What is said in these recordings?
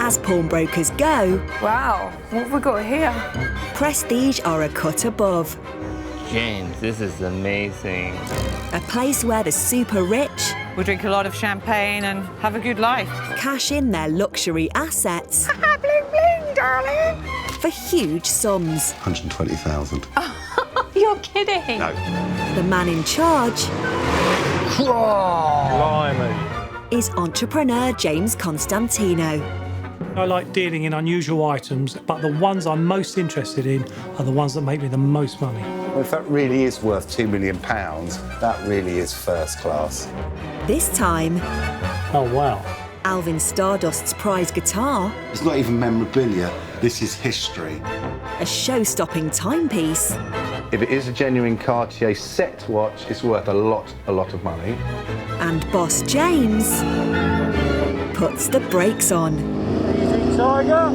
As pawnbrokers go, Wow, what have we got here? prestige are a cut above. James, this is amazing. A place where the super rich We'll drink a lot of champagne and have a good life. cash in their luxury assets Bling, bling, darling. for huge sums. 120,000. You're kidding. No. The man in charge Blimey. is entrepreneur James Constantino. I like dealing in unusual items, but the ones I'm most interested in are the ones that make me the most money. Well, if that really is worth £2 million, that really is first class. This time, Oh, wow. Alvin Stardust's prize guitar, It's not even memorabilia, this is history. a show-stopping timepiece, If it is a genuine Cartier set watch, it's worth a lot of money. and boss James puts the brakes on. Tiger!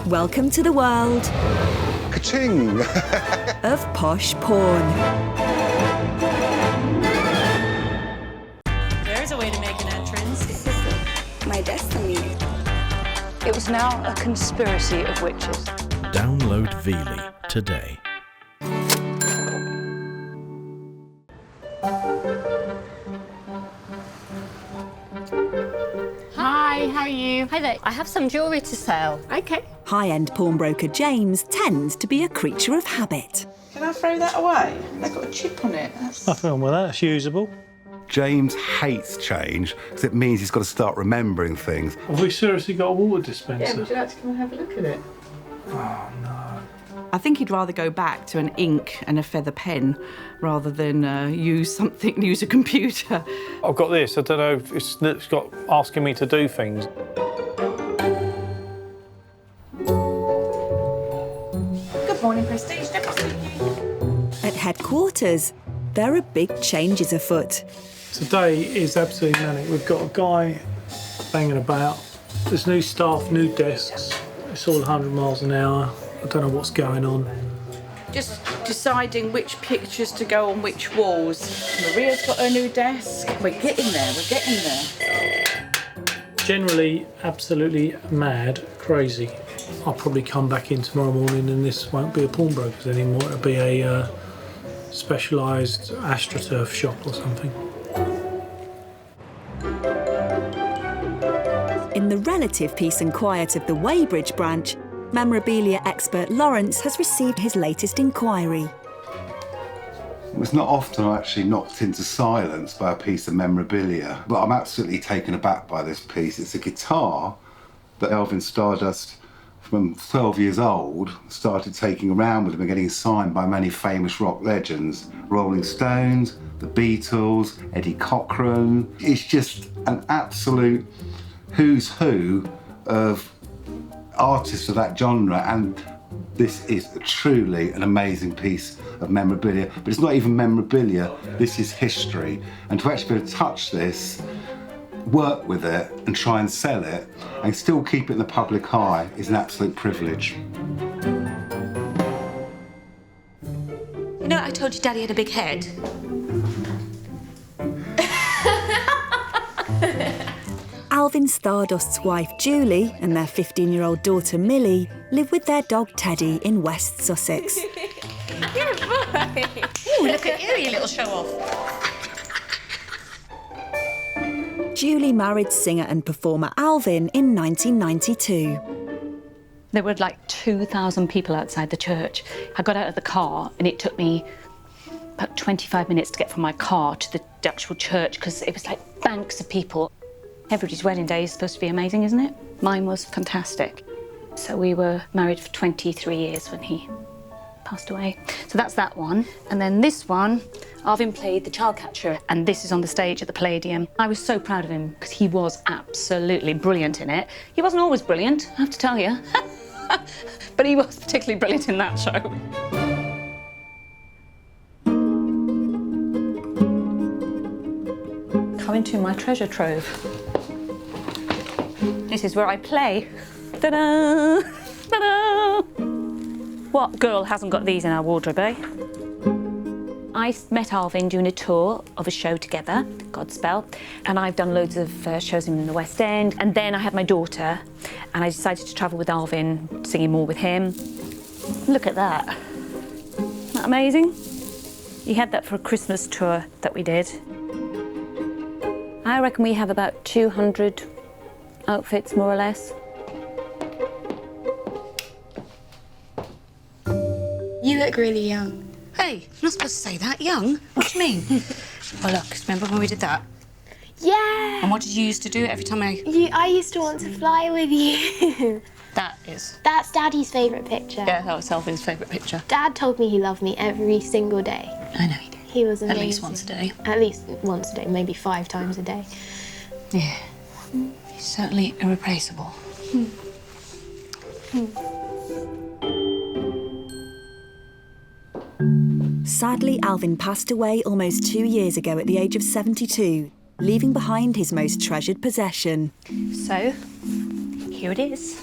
Welcome to the world Ka-ching! of Posh Porn. There's a way to make an entrance. This is my destiny. It was now a conspiracy of witches. Download Veely today. Hi, how are you? Hi there. I have some jewellery to sell. Okay. High-end pawnbroker James tends to be a creature of habit. Can I throw that away? They've got a chip on it. That's... Nothing wrong with that, it's usable. James hates change because it means he's got to start remembering things. Have we seriously got a water dispenser? Would you like to come and have a look at it? Oh, no. I think he'd rather go back to an ink and a feather pen rather than use a computer. I've got this, I don't know, it's got asking me to do things. Good morning, Prestige. Nice to meet you. At headquarters, there are big changes afoot. Today is absolutely manic. We've got a guy banging about. There's new staff, new desks. It's all 100 miles an hour. I don't know what's going on. Just deciding which pictures to go on which walls. Maria's got her new desk. We're getting there, we're getting there. Generally, absolutely mad, crazy. I'll probably come back in tomorrow morning and this won't be a pawnbroker's anymore. It'll be a specialised AstroTurf shop or something. In the relative peace and quiet of the Weybridge branch, memorabilia expert Lawrence has received his latest inquiry. It's not often I'm actually knocked into silence by a piece of memorabilia, but I'm absolutely taken aback by this piece. It's a guitar that Alvin Stardust, from 12 years old, started taking around with him and getting signed by many famous rock legends. Rolling Stones, the Beatles, Eddie Cochran. It's just an absolute who's who of artists of that genre, and this is truly an amazing piece of memorabilia. But it's not even memorabilia, this is history. And to actually be able to touch this, work with it and try and sell it and still keep it in the public eye is an absolute privilege. You know, I told you Daddy had a big head. Alvin Stardust's wife Julie and their 15-year-old daughter Millie live with their dog Teddy in West Sussex. Good boy. Ooh, look at you, you little show-off. Julie married singer and performer Alvin in 1992. There were like 2,000 people outside the church. I got out of the car and it took me about 25 minutes to get from my car to the actual church because it was like banks of people. Everybody's wedding day is supposed to be amazing, isn't it? Mine was fantastic. So we were married for 23 years when he passed away. So that's that one. And then this one, Arvin played the child catcher, and this is on the stage at the Palladium. I was so proud of him because he was absolutely brilliant in it. He wasn't always brilliant, I have to tell you. But he was particularly brilliant in that show. Come into my treasure trove. This is where I play. Ta-da! Ta-da! What girl hasn't got these in our wardrobe, eh? I met Alvin doing a tour of a show together, Godspell, and I've done loads of shows in the West End. And then I had my daughter, and I decided to travel with Alvin, singing more with him. Look at that. Isn't that amazing? He had that for a Christmas tour that we did. I reckon we have about 200 outfits, more or less. You look really young. Hey, you're not supposed to say that. Young? What do you mean? Well, look, remember when we did that? Yeah. And what did you used to do every time I used to want to fly with you. That's Daddy's favourite picture. Yeah, that was Alvin's favourite picture. Dad told me he loved me every single day. I know he did. He was amazing. At least once a day. At least once a day, maybe 5 times a day. Yeah. He's certainly irreplaceable. Sadly, Alvin passed away almost 2 years ago at the age of 72, leaving behind his most treasured possession. So, here it is.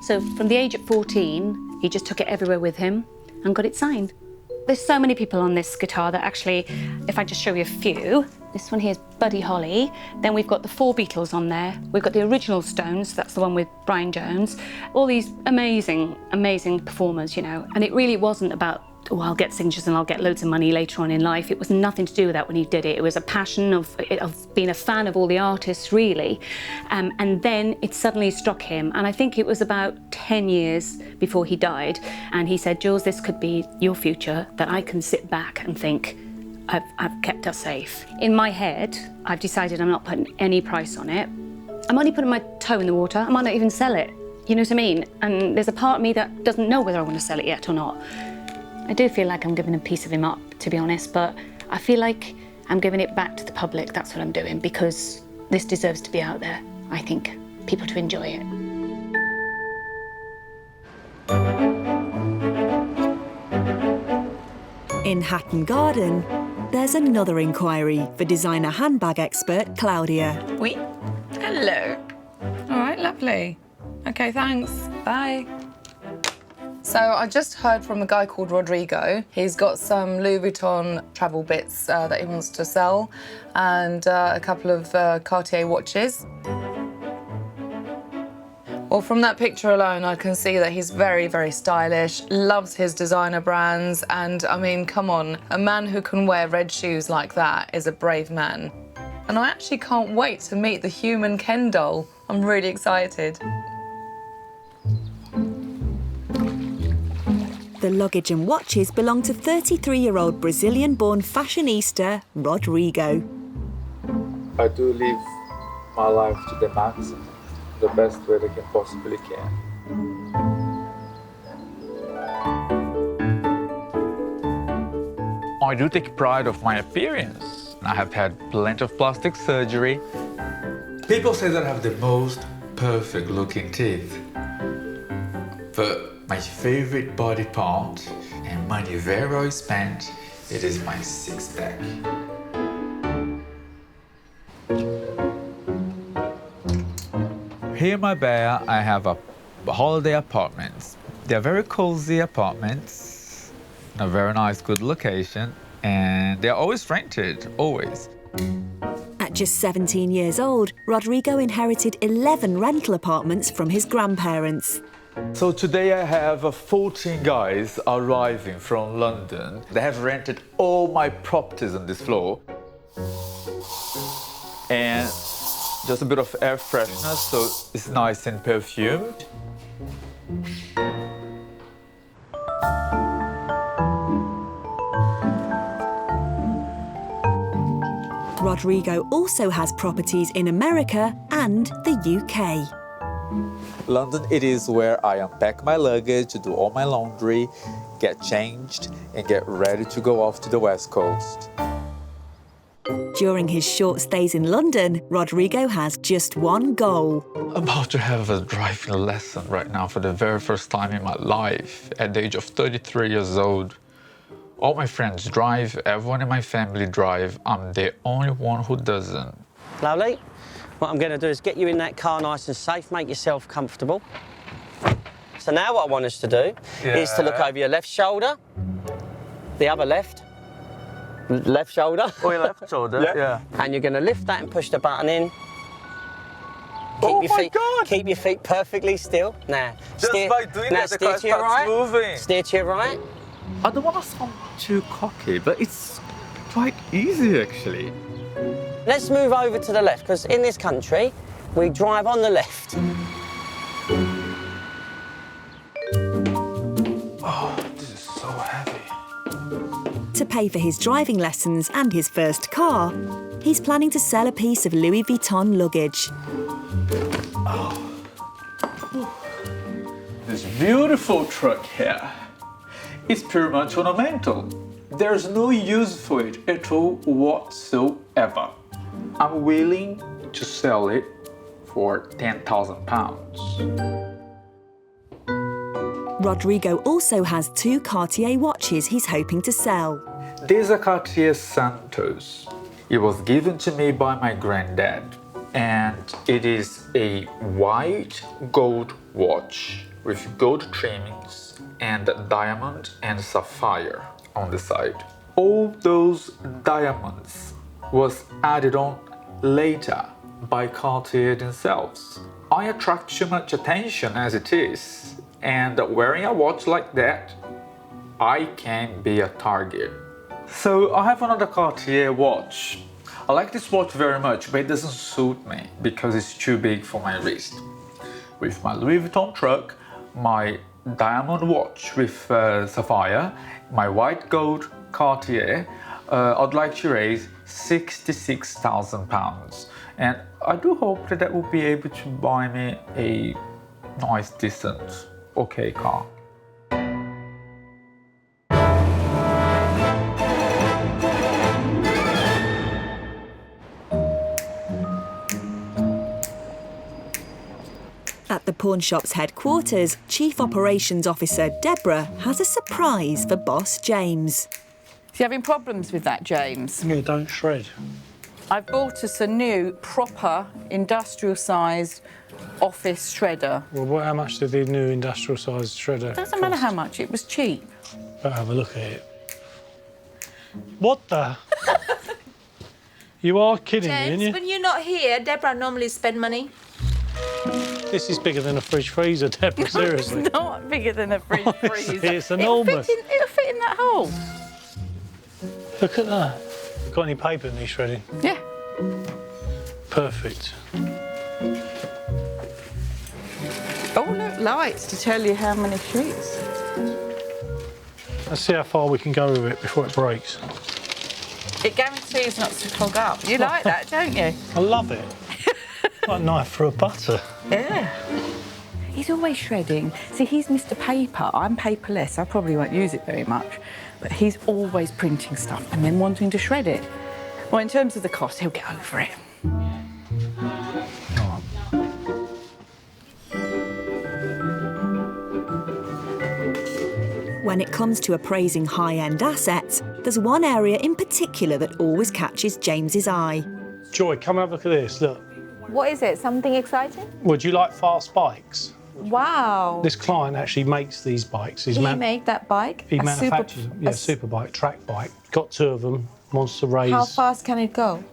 So, from the age of 14, he just took it everywhere with him and got it signed. There's so many people on this guitar that actually, if I just show you a few, this one here is Buddy Holly. Then we've got the 4 Beatles on there. We've got the original Stones, that's the one with Brian Jones. All these amazing, amazing performers, you know. And it really wasn't about, oh, I'll get signatures and I'll get loads of money later on in life. It was nothing to do with that when he did it. It was a passion of being a fan of all the artists, really. And then it suddenly struck him. And I think it was about 10 years before he died. And he said, Jules, this could be your future, that I can sit back and think, I've kept us safe. In my head, I've decided I'm not putting any price on it. I'm only putting my toe in the water. I might not even sell it. You know what I mean? And there's a part of me that doesn't know whether I want to sell it yet or not. I do feel like I'm giving a piece of him up, to be honest, but I feel like I'm giving it back to the public. That's what I'm doing, because this deserves to be out there. I think people to enjoy it. In Hatton Garden, there's another inquiry for designer handbag expert Claudia. Oui. Hello. All right, lovely. Okay, thanks. Bye. So I just heard from a guy called Rodrigo. He's got some Louis Vuitton travel bits that he wants to sell, and a couple of Cartier watches. Well, from that picture alone, I can see that he's very, very stylish, loves his designer brands, and I mean, come on, a man who can wear red shoes like that is a brave man. And I actually can't wait to meet the human Ken doll. I'm really excited. The luggage and watches belong to 33-year-old Brazilian-born fashionista Rodrigo. I do live my life to the maximum, the best way that I can possibly can. I do take pride of my appearance. I have had plenty of plastic surgery. People say that I have the most perfect looking teeth. But my favorite body part and money very well spent, it is my six-pack. Here in Marbella, I have a holiday apartments. They're very cozy apartments, a very nice, good location, and they're always rented, always. At just 17 years old, Rodrigo inherited 11 rental apartments from his grandparents. So today I have 14 guys arriving from London. They have rented all my properties on this floor. And just a bit of air freshener, so it's nice and perfumed. Rodrigo also has properties in America and the UK. London, it is where I unpack my luggage, do all my laundry, get changed, and get ready to go off to the West Coast. During his short stays in London, Rodrigo has just one goal. I'm about to have a driving lesson right now for the very first time in my life, at the age of 33 years old. All my friends drive, everyone in my family drive. I'm the only one who doesn't. Lovely. What I'm going to do is get you in that car nice and safe, make yourself comfortable. So now what I want us to do is to look over your left shoulder, the other left shoulder. Oh, your left shoulder, yeah. And you're going to lift that and push the button in. Keep your feet perfectly still. Now, steer to your right. Moving. Steer to your right. I don't want to sound too cocky, but it's quite easy actually. Let's move over to the left, because in this country, we drive on the left. Oh, this is so heavy. To pay for his driving lessons and his first car, he's planning to sell a piece of Louis Vuitton luggage. This beautiful truck here is pretty much ornamental. There's no use for it at all whatsoever. I'm willing to sell it for £10,000. Rodrigo also has 2 Cartier watches he's hoping to sell. These are Cartier Santos. It was given to me by my granddad, and it is a white gold watch with gold trimmings and diamond and sapphire on the side. All those diamonds was added on later by Cartier themselves. I attract too much attention as it is, and wearing a watch like that, I can be a target. So I have another Cartier watch. I like this watch very much, but it doesn't suit me because it's too big for my wrist. With my Louis Vuitton truck, my diamond watch with sapphire, my white gold Cartier, I'd like to raise £66,000. And I do hope that that will be able to buy me a nice, decent, okay car. At the pawn shop's headquarters, Chief Operations Officer Deborah has a surprise for boss James. Is you having problems with that, James? Yeah, don't shred. I've bought us a new, proper, industrial-sized office shredder. Well, how much did the new industrial-sized shredder Doesn't matter how much, it was cheap. Better have a look at it. What the? You are kidding me, aren't James, you? when you're not here, Deborah normally spend money. This is bigger than a fridge freezer, Deborah, seriously. It's not bigger than a fridge freezer. It's enormous. It'll fit in that hole. Look at that. Got any paper in these shredding? Yeah. Perfect. Oh, look, lights to tell you how many sheets. Let's see how far we can go with it before it breaks. It guarantees not to clog up. You like that, don't you? I love it. Like a knife for a butter. Yeah. He's always shredding. See, he's Mr. Paper. I'm paperless. I probably won't use it very much. But he's always printing stuff and then wanting to shred it. Well, in terms of the cost, he'll get over it. When it comes to appraising high-end assets, there's one area in particular that always catches James's eye. Joy, come have a look at this, look. What is it? Something exciting? Would you like fast bikes? Wow. This client actually makes these bikes. He made that bike? He manufactures them. Yeah, Superbike, track bike. Got 2 of them, wants to raise... How fast can it go?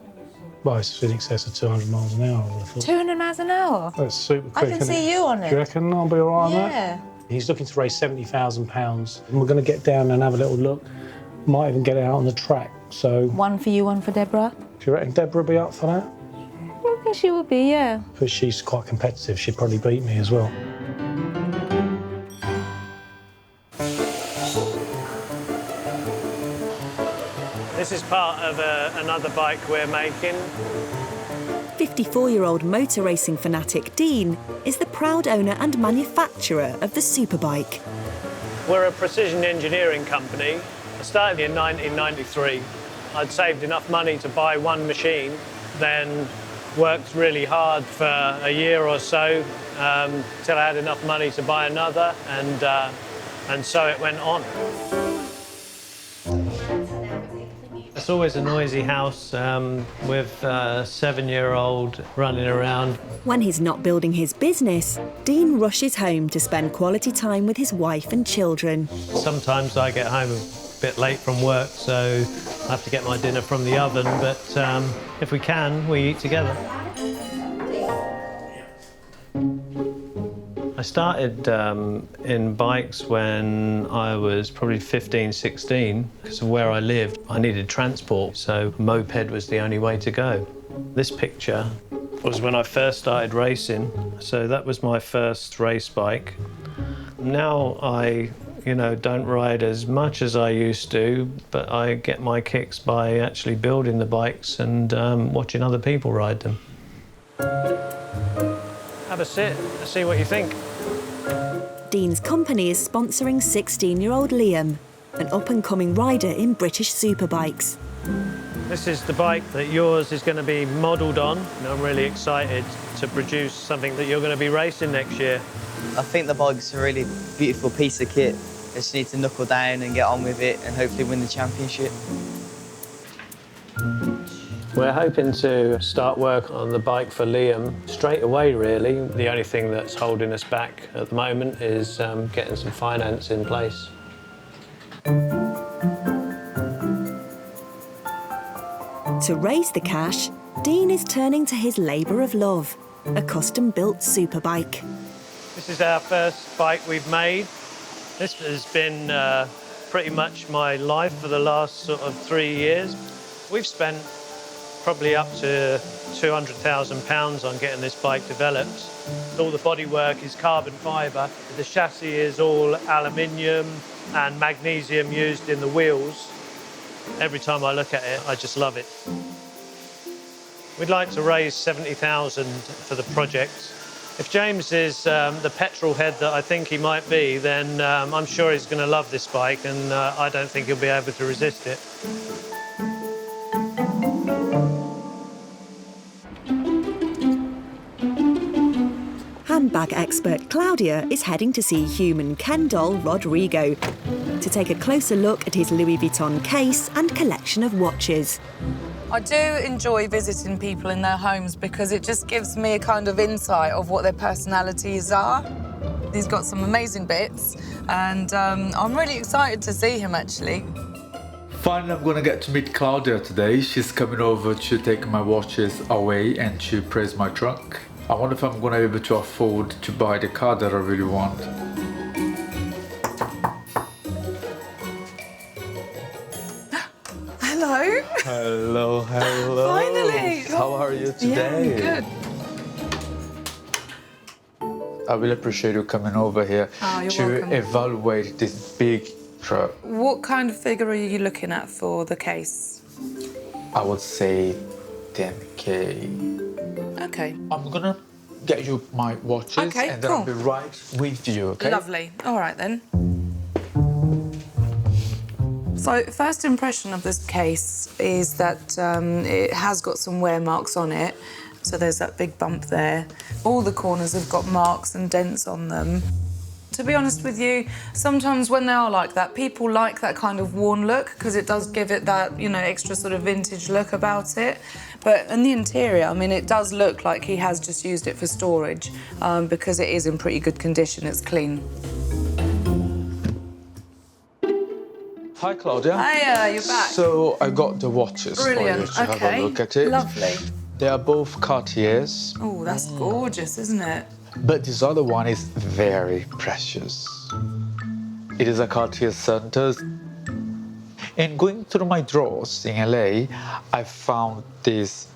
Well, it's in excess of 200 miles an hour, I would have thought. 200 miles an hour? That's super quick, I can isn't see it? you on it. Do you reckon I'll be all right on that? Yeah. He's looking to raise £70,000, and we're going to get down and have a little look. Might even get it out on the track, so... One for you, one for Deborah? Do you reckon Deborah will be up for that? I think she would be, yeah. Because she's quite competitive, she'd probably beat me as well. This is part of another bike we're making. 54-year-old motor racing fanatic Dean is the proud owner and manufacturer of the Superbike. We're a precision engineering company. I started in 1993. I'd saved enough money to buy one machine, then worked really hard for a year or so till I had enough money to buy another, and so it went on. Let's It's always a noisy house with a 7-year-old running around. When he's not building his business, Dean rushes home to spend quality time with his wife and children. Sometimes I get home a bit late from work, so I have to get my dinner from the oven, but if we can, we eat together. I started in bikes when I was probably 15, 16. Because of where I lived, I needed transport, so a moped was the only way to go. This picture was when I first started racing, so that was my first race bike. Now I, don't ride as much as I used to, but I get my kicks by actually building the bikes and watching other people ride them. Have a sit, see what you think. Dean's company is sponsoring 16-year-old Liam, an up-and-coming rider in British Superbikes. This is the bike that yours is going to be modelled on, and I'm really excited to produce something that you're going to be racing next year. I think the bike's a really beautiful piece of kit. I just need to knuckle down and get on with it and hopefully win the championship. We're hoping to start work on the bike for Liam straight away, really. The only thing that's holding us back at the moment is getting some finance in place. To raise the cash, Dean is turning to his labour of love, a custom-built Superbike. This is our first bike we've made. This has been pretty much my life for the last sort of 3 years. We've spent probably up to £200,000 on getting this bike developed. All the bodywork is carbon fibre. The chassis is all aluminium and magnesium used in the wheels. Every time I look at it, I just love it. We'd like to raise £70,000 for the project. If James is the petrol head that I think he might be, then I'm sure he's going to love this bike, and I don't think he'll be able to resist it. Handbag expert Claudia is heading to see human Ken doll Rodrigo to take a closer look at his Louis Vuitton case and collection of watches. I do enjoy visiting people in their homes because it just gives me a kind of insight of what their personalities are. He's got some amazing bits, and I'm really excited to see him, actually. Finally, I'm gonna get to meet Claudia today. She's coming over to take my watches away and to praise my truck. I wonder if I'm gonna be able to afford to buy the car that I really want. Hello. Hello, hello. Finally. How are you today? Yeah, good. I really appreciate you coming over here you're to welcome. evaluate this big truck. What kind of figure are you looking at for the case? I would say 10K. Okay. I'm gonna get you my watches Okay, and then cool. I'll be right with you, okay? Lovely. All right, then. So, first impression of this case is that it has got some wear marks on it. So there's that big bump there. All the corners have got marks and dents on them. To be honest with you, sometimes when they are like that, people like that kind of worn look because it does give it that, extra sort of vintage look about it. But in the interior, I mean, it does look like he has just used it for storage because it is in pretty good condition. It's clean. Hi, Claudia. Hiya, you're back. So I got the watches Brilliant. for you to Okay. have a look at it. Lovely. They are both Cartiers, Oh, that's gorgeous, isn't it? but this other one is very precious. It is a Cartier Santos. And going through my drawers in LA, I found this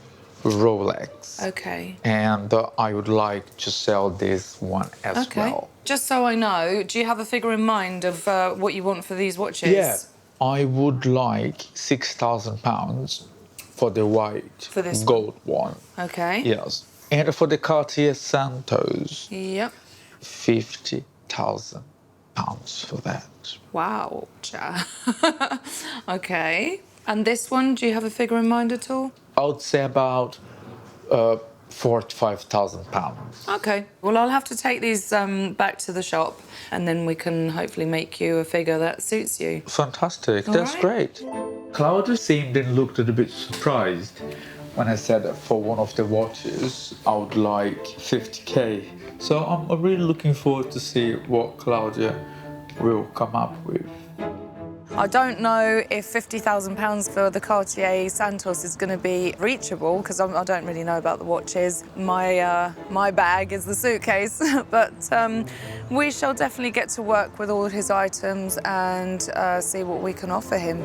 Rolex. Okay. And I would like to sell this one as well. Just so I know, do you have a figure in mind of what you want for these watches? Yeah, I would like £6,000 for the white For this gold one. Okay. Yes. And for the Cartier Santos, Yep. £50,000 for that. Wow. Okay. And this one, do you have a figure in mind at all? I would say about £45,000. Okay. Well, I'll have to take these back to the shop and then we can hopefully make you a figure that suits you. Fantastic. All That's right. great. Claudia seemed and looked a bit surprised when I said that for one of the watches I would like 50k. So I'm really looking forward to see what Claudia will come up with. I don't know if £50,000 for the Cartier Santos is going to be reachable because I don't really know about the watches. My bag is the suitcase, but we shall definitely get to work with all of his items and see what we can offer him.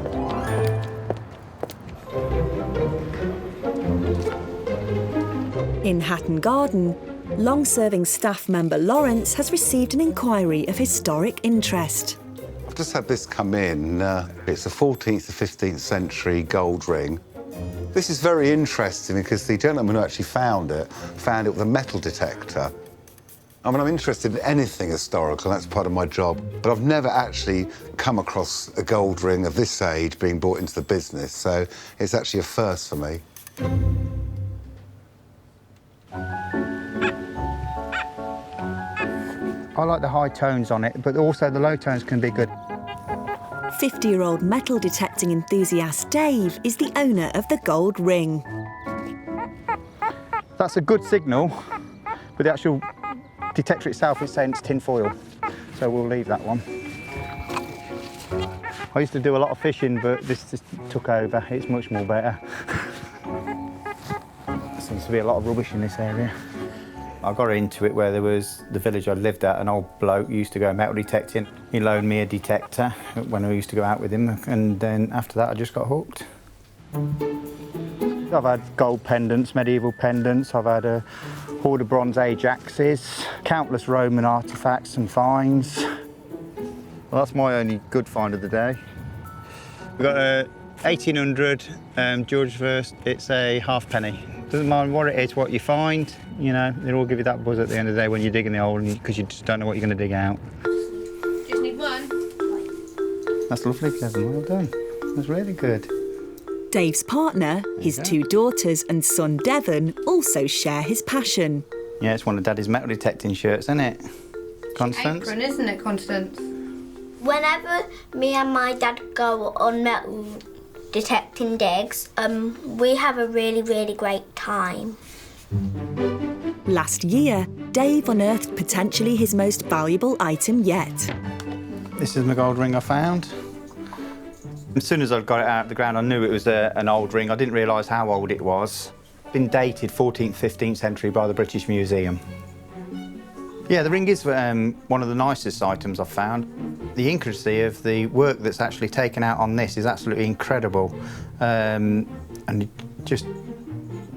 In Hatton Garden, long-serving staff member Lawrence has received an inquiry of historic interest. I've just had this come in. It's a 14th to 15th century gold ring. This is very interesting because the gentleman who actually found it with a metal detector. I mean, I'm interested in anything historical, that's part of my job, but I've never actually come across a gold ring of this age being brought into the business, so it's actually a first for me. I like the high tones on it, but also the low tones can be good. 50-year-old metal detecting enthusiast Dave is the owner of the gold ring. That's a good signal, but the actual detector itself is saying it's tin foil, so we'll leave that one. I used to do a lot of fishing, but this just took over. It's much more better. There seems to be a lot of rubbish in this area. I got into it where there was the village I lived at, an old bloke used to go metal detecting. He loaned me a detector when I used to go out with him, and then after that I just got hooked. I've had gold pendants, medieval pendants, I've had a hoard of Bronze Age axes, countless Roman artefacts and finds. Well, that's my only good find of the day. We've got a 1800 George I, it's a halfpenny. Doesn't mind what it is, what you find, you know, it'll all give you that buzz at the end of the day when you're digging the hole because you just don't know what you're going to dig out. Just need one. That's lovely, Kevin, well done. That's really good. Dave's partner, his two daughters and son Devon also share his passion. Yeah, it's one of Daddy's metal detecting shirts, isn't it? Constance? Apron, isn't it, Constance? Whenever me and my dad go on metal detecting digs, we have a really, really great time. Last year, Dave unearthed potentially his most valuable item yet. This is my gold ring I found. As soon as I got it out of the ground, I knew it was an old ring. I didn't realise how old it was. Been dated 14th, 15th century by the British Museum. Yeah, the ring is one of the nicest items I've found. The intricacy of the work that's actually taken out on this is absolutely incredible. And it just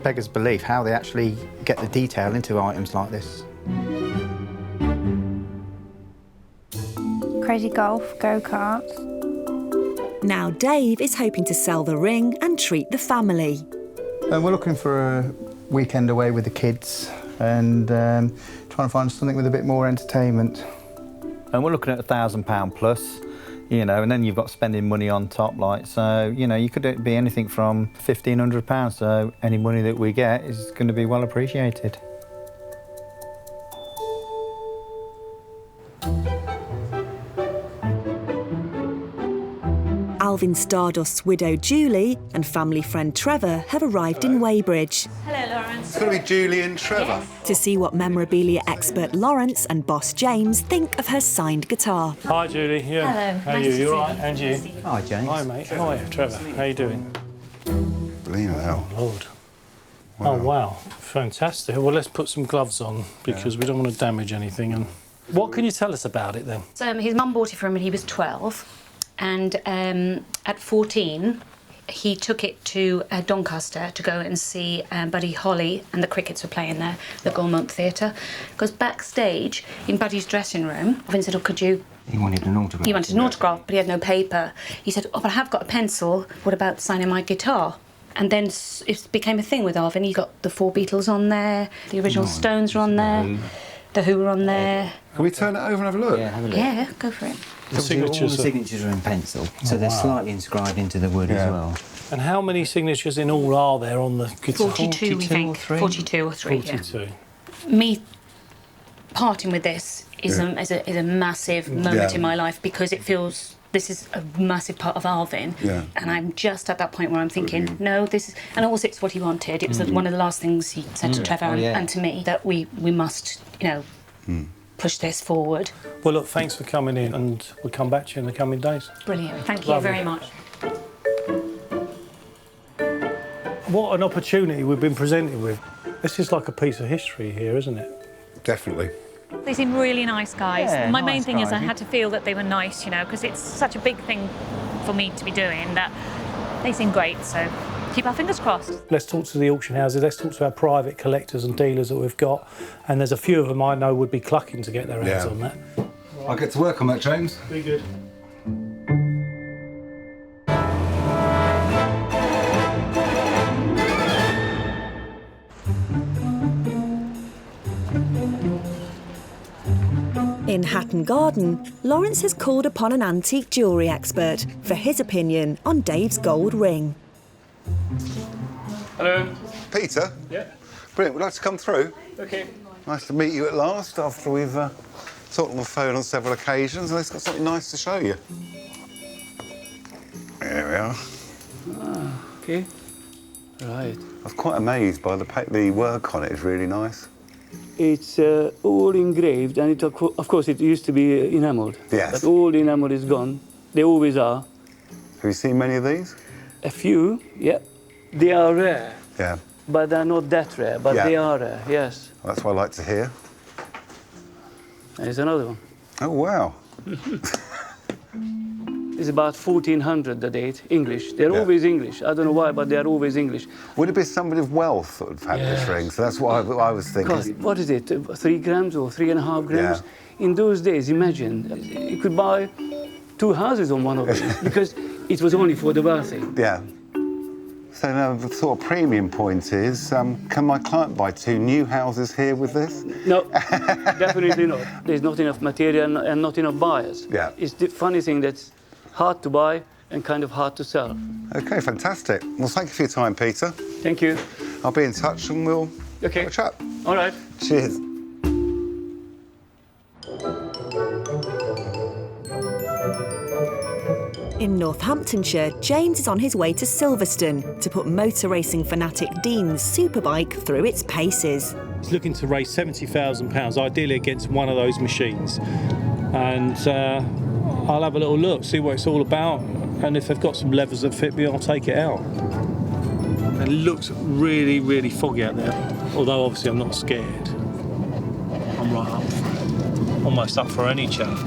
beggars belief how they actually get the detail into items like this. Crazy golf, go-karts. Now Dave is hoping to sell the ring and treat the family. We're looking for a weekend away with the kids and trying to find something with a bit more entertainment. And we're looking at £1,000 plus, you know, and then you've got spending money on top, like, so, you know, you could be anything from £1,500, so any money that we get is going to be well appreciated. Alvin Stardust's widow Julie and family friend Trevor have arrived in Weybridge. Hello, Lawrence. It's going to be Julie and Trevor. Yes. To see what memorabilia expert Lawrence and boss James think of her signed guitar. Hi, Julie. Yeah. Hello. How are Nice you? to You see all right? you. And you? Nice to see you. Hi, James. Hi, mate. How are you, Trevor? How you doing? Believe it. Oh, Lord. Wow. Oh, wow. Fantastic. Well, let's put some gloves on because we don't want to damage anything. And what can you tell us about it, then? So his mum bought it for him when he was 12. And at 14, he took it to Doncaster to go and see Buddy Holly, and the Crickets were playing there, the Gaumont Theatre. Because backstage, in Buddy's dressing room, Vin said, oh, could you... He wanted an autograph. He wanted an autograph, but he had no paper. He said, oh, but I have got a pencil. What about signing my guitar? And then it became a thing with Arvin. He got the 4 Beatles on there, the original Stones were on there, the Who were on there. Can we turn it over and have a look? Yeah, have a look. Yeah, go for it. All the signatures are in pencil, so they're slightly inscribed into the wood as well. And how many signatures in all are there on the guitar? 42, we think. 42 or 3, 42. yeah. Me parting with this is a massive moment in my life because it feels this is a massive part of Alvin. Yeah. And I'm just at that point where I'm thinking, no, this is... And also it's what he wanted. It was one of the last things he said to Trevor and to me, that we must, you know, push this forward. Well, look, thanks for coming in, and we'll come back to you in the coming days. Brilliant. Thank you very much. What an opportunity we've been presented with. This is like a piece of history here, isn't it? Definitely. They seem really nice guys. Yeah, My main nice thing is I guys. had to feel that they were nice, you know, because it's such a big thing for me to be doing, that they seem great, so keep our fingers crossed. Let's talk to the auction houses, let's talk to our private collectors and dealers that we've got, and there's a few of them I know would be clucking to get their hands on that. I'll get to work on that, James. Be good. In Hatton Garden, Lawrence has called upon an antique jewellery expert for his opinion on Dave's gold ring. Hello. Peter? Yeah. Brilliant, would you like to come through? OK. Nice to meet you at last, after we've talked on the phone on several occasions, and it's got something nice to show you. There we are. Ah, OK. Right. I was quite amazed by the work on it. It's really nice. It's all engraved, and it, of course it used to be enamelled. Yes. But all the enamel is gone. They always are. Have you seen many of these? A few, yeah. They are rare. Yeah. But they're not that rare, but they are rare, yes. Well, that's what I like to hear. There's another one. Oh, wow. It's about 1400, the date, English. They're always English. I don't know why, but they're always English. Would it be somebody of wealth that would have had this ring? So that's what I was thinking. God, what is it, 3 grams or 3.5 grams? Yeah. In those days, imagine, you could buy 2 houses on one of these because it was only for the wealthy. Yeah. So now the sort of premium point is, can my client buy 2 new houses here with this? No, definitely not. There's not enough material and not enough buyers. Yeah. It's the funny thing that's hard to buy and kind of hard to sell. OK, fantastic. Well, thank you for your time, Peter. Thank you. I'll be in touch and we'll have a chat. All right. Cheers. In Northamptonshire, James is on his way to Silverstone to put motor racing fanatic Dean's Superbike through its paces. He's looking to raise £70,000, ideally against one of those machines. And I'll have a little look, see what it's all about, and if they've got some levers that fit me, I'll take it out. It looks really, really foggy out there, although obviously I'm not scared. I'm right up for it. Almost up for any challenge.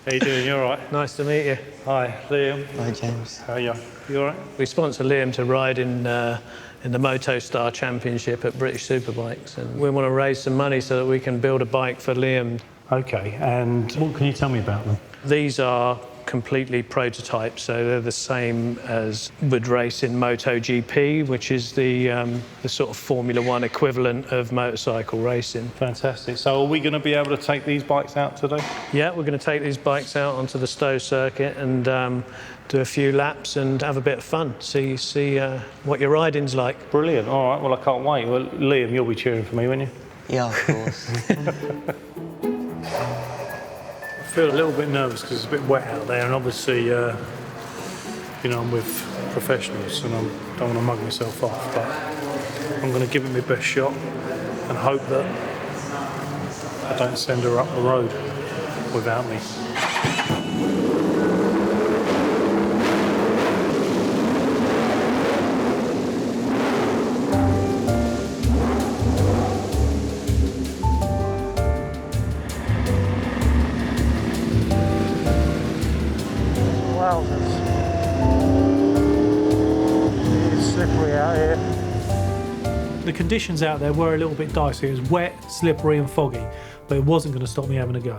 How you doing? You all right? Nice to meet you. Hi, Liam. Hi, James. How are you? You all right? We sponsor Liam to ride in the MotoStar Championship at British Superbikes, and we want to raise some money so that we can build a bike for Liam. OK, and what can you tell me about them? These are completely prototypes, so they're the same as would race in MotoGP, which is the sort of Formula One equivalent of motorcycle racing. Fantastic. So are we going to be able to take these bikes out today? Yeah, we're going to take these bikes out onto the Stowe circuit and do a few laps and have a bit of fun, see what your riding's like. Brilliant. All right, well, I can't wait. Well, Liam, you'll be cheering for me, won't you? Yeah, of course. I feel a little bit nervous because it's a bit wet out there, and obviously, you know, I'm with professionals and I don't want to mug myself off, but I'm going to give it my best shot and hope that I don't send her up the road without me. The conditions out there were a little bit dicey. It was wet, slippery and foggy, but it wasn't going to stop me having a go.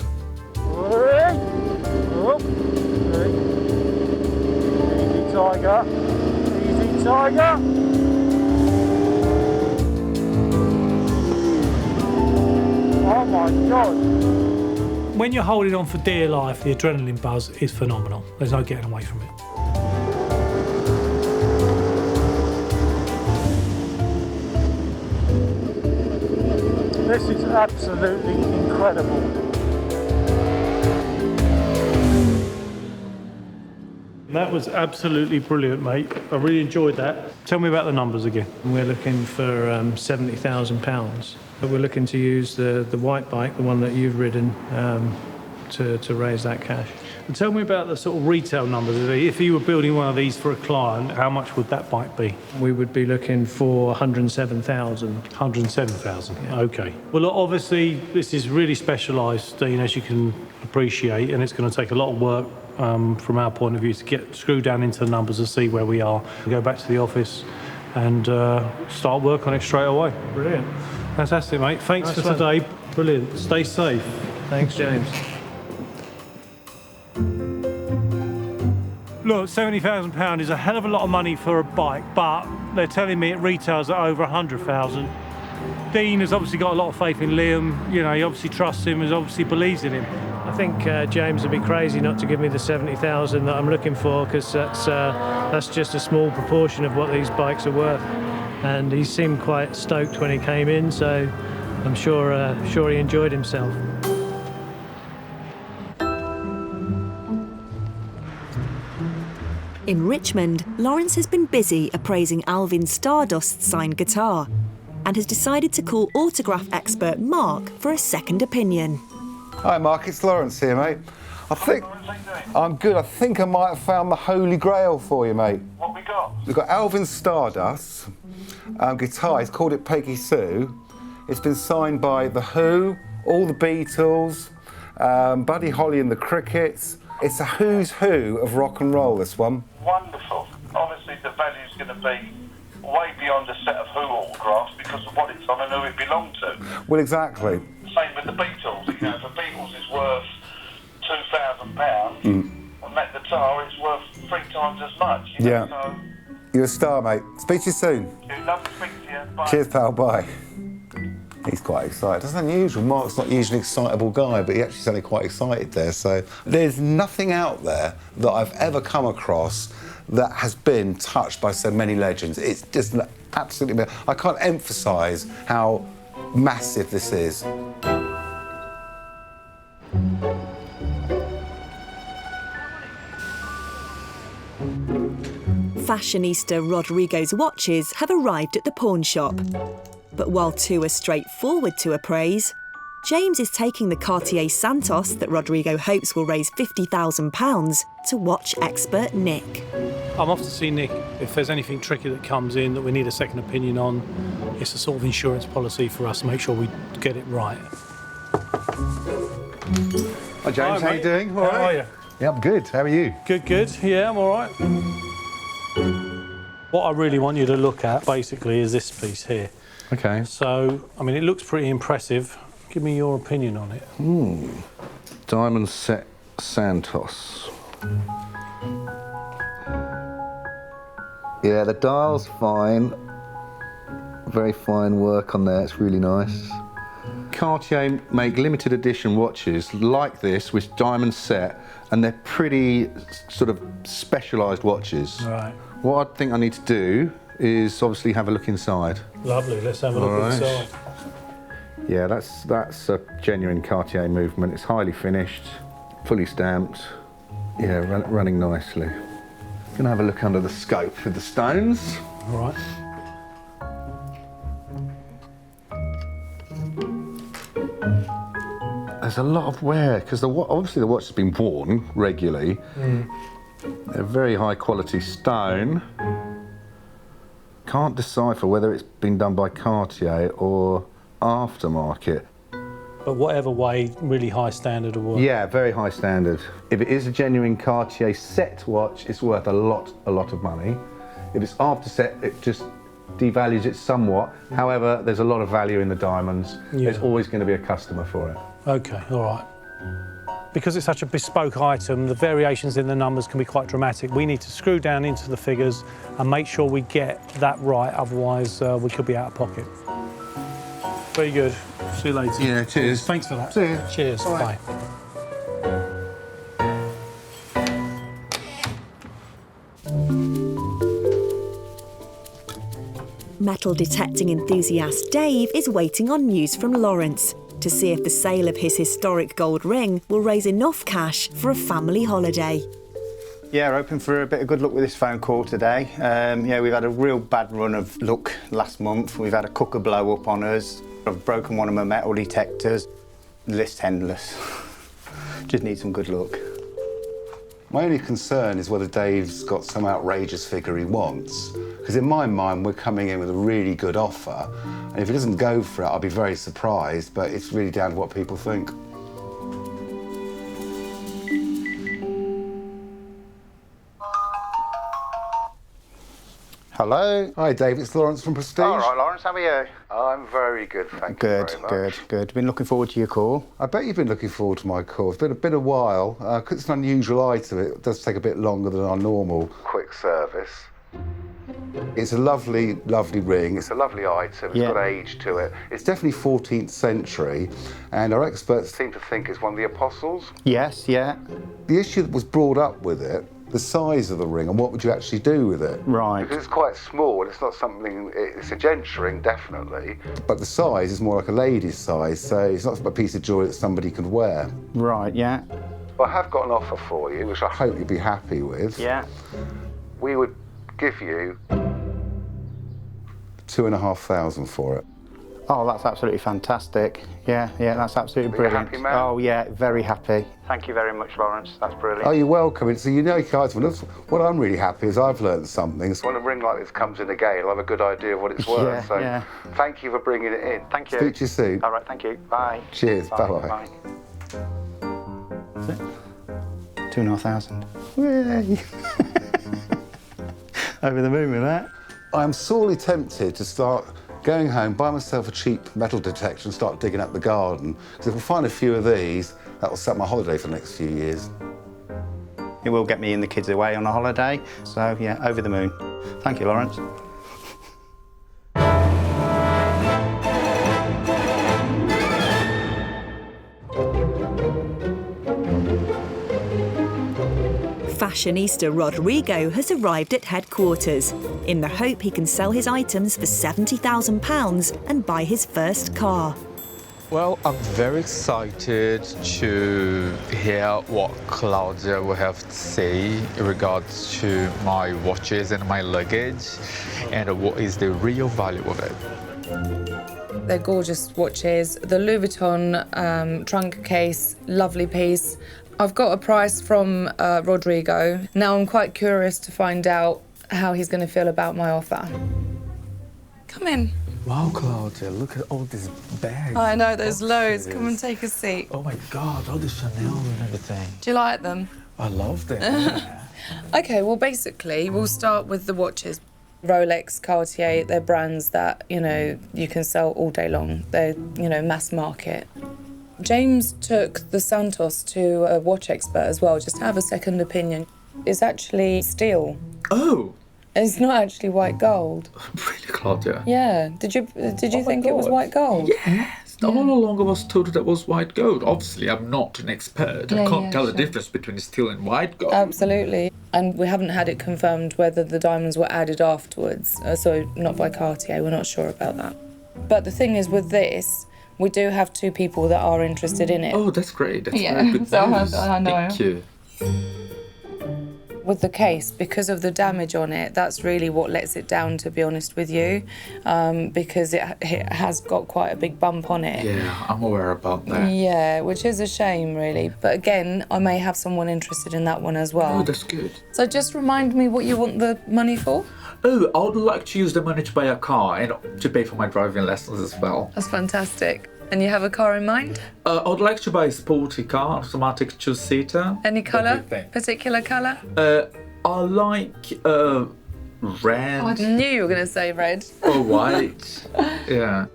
Easy, Tiger. Easy, Tiger. Oh my God. When you're holding on for dear life, the adrenaline buzz is phenomenal. There's no getting away from it. This is absolutely incredible. That was absolutely brilliant, mate. I really enjoyed that. Tell me about the numbers again. We're looking for £70,000. But we're looking to use the white bike, the one that you've ridden, to raise that cash. And tell me about the sort of retail numbers. If you were building one of these for a client, how much would that bike be? We would be looking for 107,000. 107,000, yeah. OK. Well, obviously, this is really specialised, Dean, as you can appreciate, and it's going to take a lot of work from our point of view to get screw down into the numbers and see where we are. Go back to the office and start work on it straight away. Brilliant. Fantastic, mate. Thanks Nice for one. today. Brilliant. Stay safe. Thanks, James. Look, £70,000 is a hell of a lot of money for a bike, but they're telling me it retails at over 100,000. Dean has obviously got a lot of faith in Liam. You know, he obviously trusts him, and obviously believes in him. I think James would be crazy not to give me the 70,000 that I'm looking for, because that's just a small proportion of what these bikes are worth. And he seemed quite stoked when he came in, so I'm sure he enjoyed himself. In Richmond, Lawrence has been busy appraising Alvin Stardust's signed guitar and has decided to call autograph expert Mark for a second opinion. Hi Mark, it's Lawrence here, mate. I'm good. I think I might have found the holy grail for you, mate. What we got? We've got Alvin Stardust's guitar. He's called it Peggy Sue. It's been signed by The Who, all the Beatles, Buddy Holly and the Crickets. It's a who's who of rock and roll, this one. Wonderful. Obviously the value's going to be way beyond a set of Who autographs because of what it's on and who it belonged to. Well, exactly. Same with the Beatles. You know, if the Beatles is worth £2,000, and that guitar is worth 3 times as much. You know, Yeah. so You're a star, mate. Speak to you soon. love to speak to you. Bye. Cheers, pal. Bye. He's quite excited. That's unusual. Mark's not usually an excitable guy, but he actually sounded quite excited there. So there's nothing out there that I've ever come across that has been touched by so many legends. It's just absolutely... I can't emphasise how massive this is. Fashionista Rodrigo's watches have arrived at the pawn shop. But while two are straightforward to appraise, James is taking the Cartier Santos that Rodrigo hopes will raise £50,000 to watch expert Nick. I'm off to see Nick. If there's anything tricky that comes in that we need a second opinion on, it's a sort of insurance policy for us to make sure we get it right. Hi James, how you doing? All right. How are you? Yeah, I'm good. How are you? Good, good. Yeah, I'm all right. What I really want you to look at, basically, is this piece here. Okay. So, I mean, it looks pretty impressive. Give me your opinion on it. Diamond set Santos. Yeah, the dial's fine. Very fine work on there, it's really nice. Cartier make limited edition watches like this with diamond set, and they're pretty sort of specialised watches. Right. What I think I need to do is obviously have a look inside. Lovely, let's have a look inside. Yeah, that's a genuine Cartier movement. It's highly finished, fully stamped. Yeah, running nicely. Gonna have a look under the scope with the stones. All right. There's a lot of wear because obviously the watch has been worn regularly. A very high quality stone. Can't decipher whether it's been done by Cartier or aftermarket. But whatever way, really high standard of work. Yeah, very high standard. If it is a genuine Cartier set watch, it's worth a lot of money. If it's after set, it just devalues it somewhat. However, there's a lot of value in the diamonds. Yeah. There's always going to be a customer for it. OK, all right. Because it's such a bespoke item, the variations in the numbers can be quite dramatic. We need to screw down into the figures and make sure we get that right, otherwise we could be out of pocket. Very good. See you later. Yeah, cheers. Thanks for that. See you. Cheers. Bye. Metal detecting enthusiast Dave is waiting on news from Lawrence to see if the sale of his historic gold ring will raise enough cash for a family holiday. Yeah, we're hoping for a bit of good luck with this phone call today. Yeah, we've had a real bad run of luck last month. We've had a cooker blow up on us. I've broken one of my metal detectors. The list's endless. Just need some good luck. My only concern is whether Dave's got some outrageous figure he wants. Because in my mind, we're coming in with a really good offer. And if he doesn't go for it, I'll be very surprised, but it's really down to what people think. Hello? Hi, Dave. It's Lawrence from Prestige. All right, Lawrence, how are you? I'm very good, thank you very much. Good. Been looking forward to your call. I bet you've been looking forward to my call. It's been a while. 'Cause it's an unusual item, it does take a bit longer than our normal quick service. It's a lovely, lovely ring. It's a lovely item. It's got age to it. It's definitely 14th century, and our experts seem to think it's one of the apostles. Yes, yeah. The issue that was brought up with it, the size of the ring and what would you actually do with it. Right. Because it's quite small, it's not something, it's a gents ring, definitely, but the size is more like a lady's size, so it's not a piece of jewellery that somebody can wear. Right, yeah. I have got an offer for you, which I hope you'll be happy with. Yeah. We would give you 2,500 for it. Oh, that's absolutely fantastic. Yeah, that's absolutely brilliant. Happy, man? Oh, yeah, very happy. Thank you very much, Lawrence. That's brilliant. Oh, you're welcome. It's a unique item. What I'm really happy is I've learned something. So when a ring like this comes in again, I'll have a good idea of what it's worth. Thank you for bringing it in. Thank you. Speak to you soon. All right, thank you. Bye. Cheers. Bye-bye. That's it. 2,500. Yay. Over the moon with that. I'm sorely tempted to start going home, buy myself a cheap metal detector and start digging up the garden. Because if I find a few of these, that will set my holiday for the next few years. It will get me and the kids away on a holiday. So, yeah, over the moon. Thank you, Lawrence. Fashionista Rodrigo has arrived at headquarters in the hope he can sell his items for £70,000 and buy his first car. Well, I'm very excited to hear what Claudia will have to say in regards to my watches and my luggage and what is the real value of it. They're gorgeous watches. The Louis Vuitton trunk case, lovely piece. I've got a price from Rodrigo. Now I'm quite curious to find out how he's going to feel about my offer. Come in. Wow, Claudia, look at all these bags. I know, there's loads. Come and take a seat. Oh my God, all the Chanel and everything. Do you like them? I love them. Okay, well, basically, we'll start with the watches. Rolex, Cartier, they're brands that, you can sell all day long. They're, mass market. James took the Santos to a watch expert as well, just to have a second opinion. It's actually steel. Oh! It's not actually white gold. Really, Claudia? Yeah. Did you think it was white gold? Yes. All along I was told that was white gold. Obviously, I'm not an expert. I can't tell the difference between steel and white gold. Absolutely. And we haven't had it confirmed whether the diamonds were added afterwards. So not by Cartier, we're not sure about that. But the thing is with this, we do have two people that are interested in it. Oh, that's great. That's very good news. I know. Thank you. With the case, because of the damage on it, that's really what lets it down, to be honest with you, because it has got quite a big bump on it. Yeah, I'm aware about that. Yeah, which is a shame, really. But again, I may have someone interested in that one as well. Oh, that's good. So just remind me what you want the money for? Oh, I would like to use the money to buy a car and to pay for my driving lessons as well. That's fantastic. And you have a car in mind? I would like to buy a sporty car, automatic two-seater. Any colour? Particular colour? I like red. I knew you were going to say red. Or white. Yeah.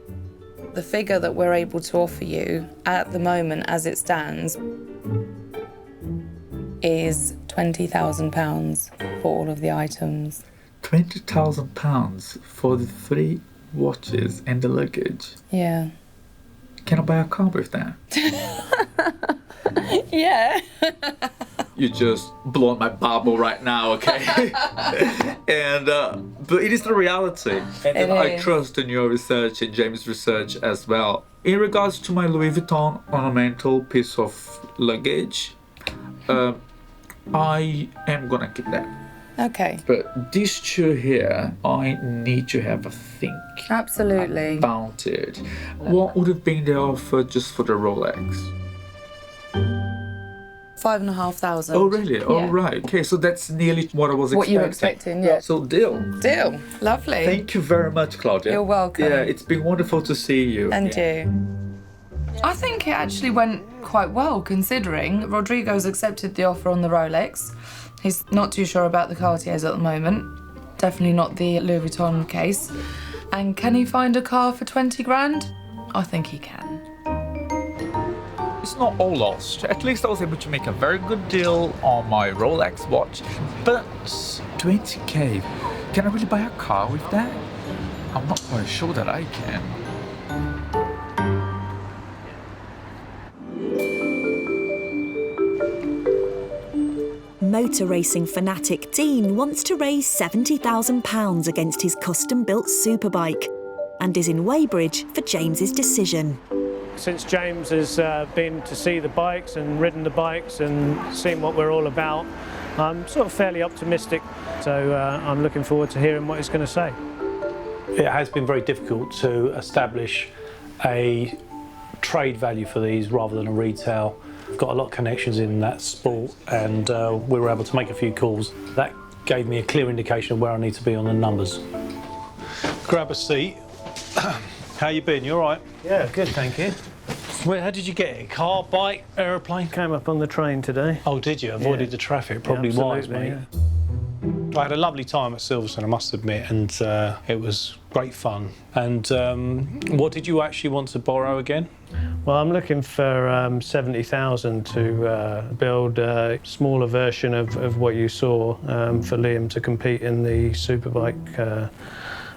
The figure that we're able to offer you at the moment, as it stands, is £20,000 for all of the items. £20,000 for the 3 watches and the luggage? Yeah. Can I buy a car with that? Yeah. You just blown my bubble right now, okay? But it is the reality. And I trust in your research and James' research as well. In regards to my Louis Vuitton ornamental piece of luggage, I am gonna keep that. Okay. But this chair here, I need to have a think Absolutely. about it. What would have been the offer just for the Rolex? 5,500. Oh, really? Oh, right. Okay, so that's nearly what I was expecting. What you were expecting, yeah. So, deal. Deal. Lovely. Thank you very much, Claudia. You're welcome. Yeah, it's been wonderful to see you. And you. I think it actually went quite well, considering Rodrigo's accepted the offer on the Rolex. He's not too sure about the Cartiers at the moment. Definitely not the Louis Vuitton case. And can he find a car for 20 grand? I think he can. It's not all lost. At least I was able to make a very good deal on my Rolex watch. But 20k, can I really buy a car with that? I'm not quite sure that I can. Motor racing fanatic Dean wants to raise £70,000 against his custom-built Superbike and is in Weybridge for James's decision. Since James has been to see the bikes and ridden the bikes and seen what we're all about, I'm sort of fairly optimistic. So I'm looking forward to hearing what he's going to say. It has been very difficult to establish a trade value for these rather than a retail. We've got a lot of connections in that sport, and we were able to make a few calls. That gave me a clear indication of where I need to be on the numbers. Grab a seat. How you been? You all right? Yeah, good, thank you. How did you get it? Car, bike, aeroplane? Came up on the train today. Oh, did you? Avoided the traffic, probably wise, mate. Yeah. I had a lovely time at Silverstone, I must admit, and it was great fun. And what did you actually want to borrow again? Well, I'm looking for 70,000 to build a smaller version of what you saw for Liam to compete in the Superbike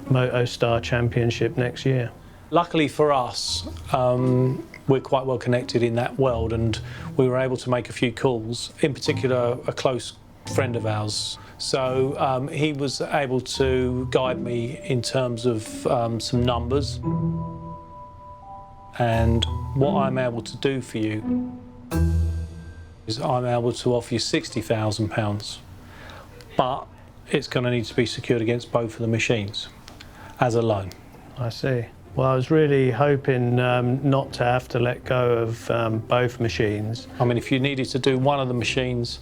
Moto Star Championship next year. Luckily for us, we're quite well connected in that world, and we were able to make a few calls, in particular a close friend of ours. So he was able to guide me in terms of some numbers. And what I'm able to do for you is I'm able to offer you £60,000, but it's going to need to be secured against both of the machines as a loan. I see. Well, I was really hoping not to have to let go of both machines. I mean, if you needed to do one of the machines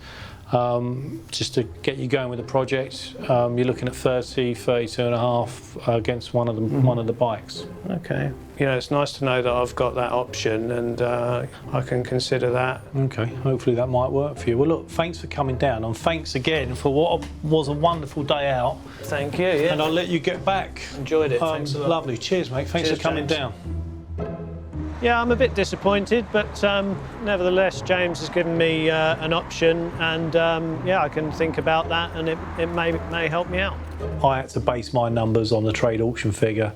just to get you going with the project, you're looking at 32 and a half against one of the bikes. Okay. You know, it's nice to know that I've got that option, and I can consider that. Okay, hopefully that might work for you. Well, look, thanks for coming down, and thanks again for what was a wonderful day out. Thank you, yeah. And I'll let you get back. Enjoyed it, thanks a lot. Lovely, cheers, mate. Thanks for coming down. Yeah, I'm a bit disappointed, but nevertheless, James has given me an option, and yeah, I can think about that, and it may help me out. I had to base my numbers on the trade auction figure,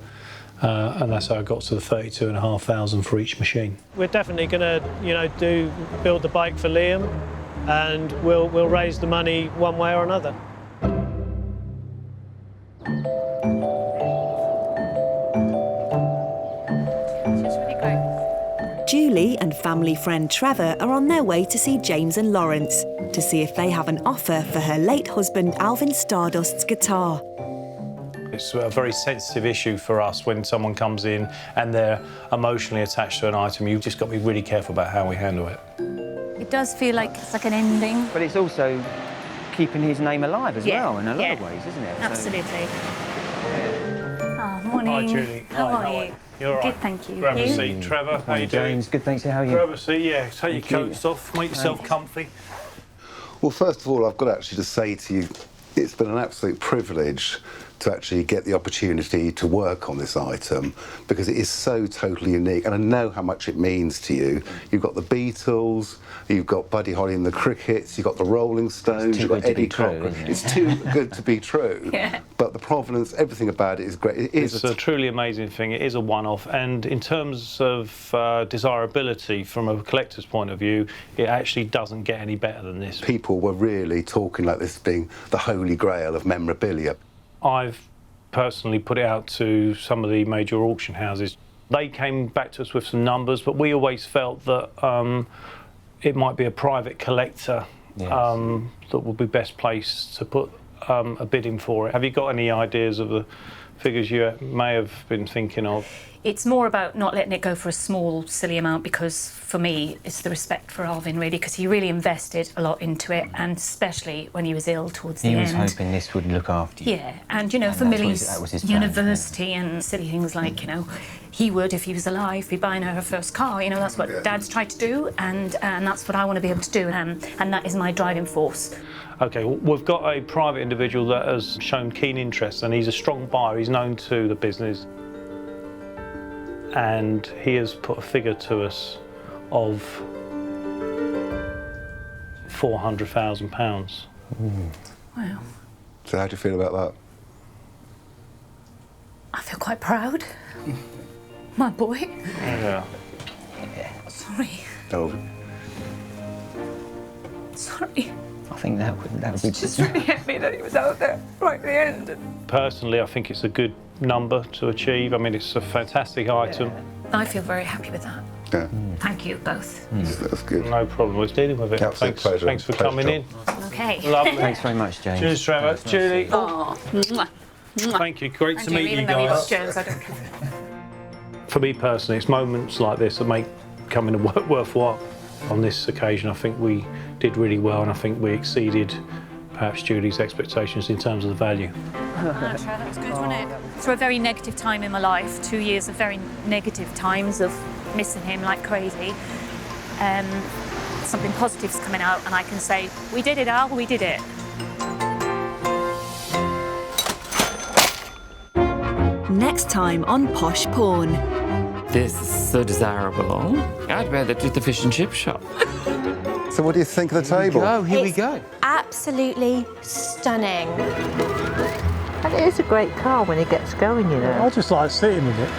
and that's how I got to the 32,500 for each machine. We're definitely going to, build the bike for Liam, and we'll raise the money one way or another. Julie and family friend Trevor are on their way to see James and Lawrence to see if they have an offer for her late husband Alvin Stardust's guitar. It's a very sensitive issue for us when someone comes in and they're emotionally attached to an item. You've just got to be really careful about how we handle it. It does feel like it's like an ending. But it's also keeping his name alive as well in a lot of ways, isn't it? Absolutely. Oh, morning. Hi, Julie. How Hi, are you? You're all right. Good, thank you. Grab a seat. Trevor, how you doing? James, good, thanks. How are you? Grab a seat, yeah. Take your coats off, make yourself comfy. Well, first of all, I've got actually to say to you, it's been an absolute privilege to actually get the opportunity to work on this item, because it is so totally unique, and I know how much it means to you. You've got the Beatles, you've got Buddy Holly and the Crickets, you've got the Rolling Stones, you've got Eddie Cochran. It's too good to be true. Yeah. But the provenance, everything about it is great. It's a truly amazing thing. It is a one-off, and in terms of desirability from a collector's point of view, it actually doesn't get any better than this. People were really talking like this being the holy grail of memorabilia. I've personally put it out to some of the major auction houses. They came back to us with some numbers, but we always felt that it might be a private collector that would be best placed to put a bid in for it. Have you got any ideas of the figures you may have been thinking of? It's more about not letting it go for a small, silly amount, because for me, it's the respect for Alvin, really, because he really invested a lot into it, and especially when he was ill towards the end. He was hoping this would look after you. Yeah, and you know, for Millie's university and silly things like, you know, he would, if he was alive, be buying her first car. You know, that's what Dad's tried to do, and that's what I want to be able to do, and that is my driving force. OK, well, we've got a private individual that has shown keen interest, and he's a strong buyer. He's known to the business. And he has put a figure to us of £400,000. Wow. So how do you feel about that? I feel quite proud. My boy. Yeah. Sorry. Oh. Sorry. I think that would be Just really hit me that he was out there right at the end. Personally, I think it's a good number to achieve. I mean, it's a fantastic item. I feel very happy with that. Yeah. Thank you both. That's good. No problem with dealing with it. Absolute pleasure. Thanks for coming in. Okay. Lovely. Thanks very much, James. Cheers, Trevor. Julie. Oh. Mwah. Mwah. Thank you. Great to meet you Even though he was guys. Jones, I don't care. For me personally, it's moments like this that make coming worthwhile. On this occasion, I think we did really well, and I think we exceeded perhaps Julie's expectations in terms of the value. That was good, wasn't it? Through a very negative time in my life, 2 years of very negative times of missing him like crazy, something positive's coming out, and I can say, we did it, Al, we did it. Next time on Posh Pawn. This is so desirable. I'd wear that to the fish and chip shop. So what do you think of the table? Here we go. Absolutely stunning. And it is a great car when it gets going, you know. I just like sitting in it.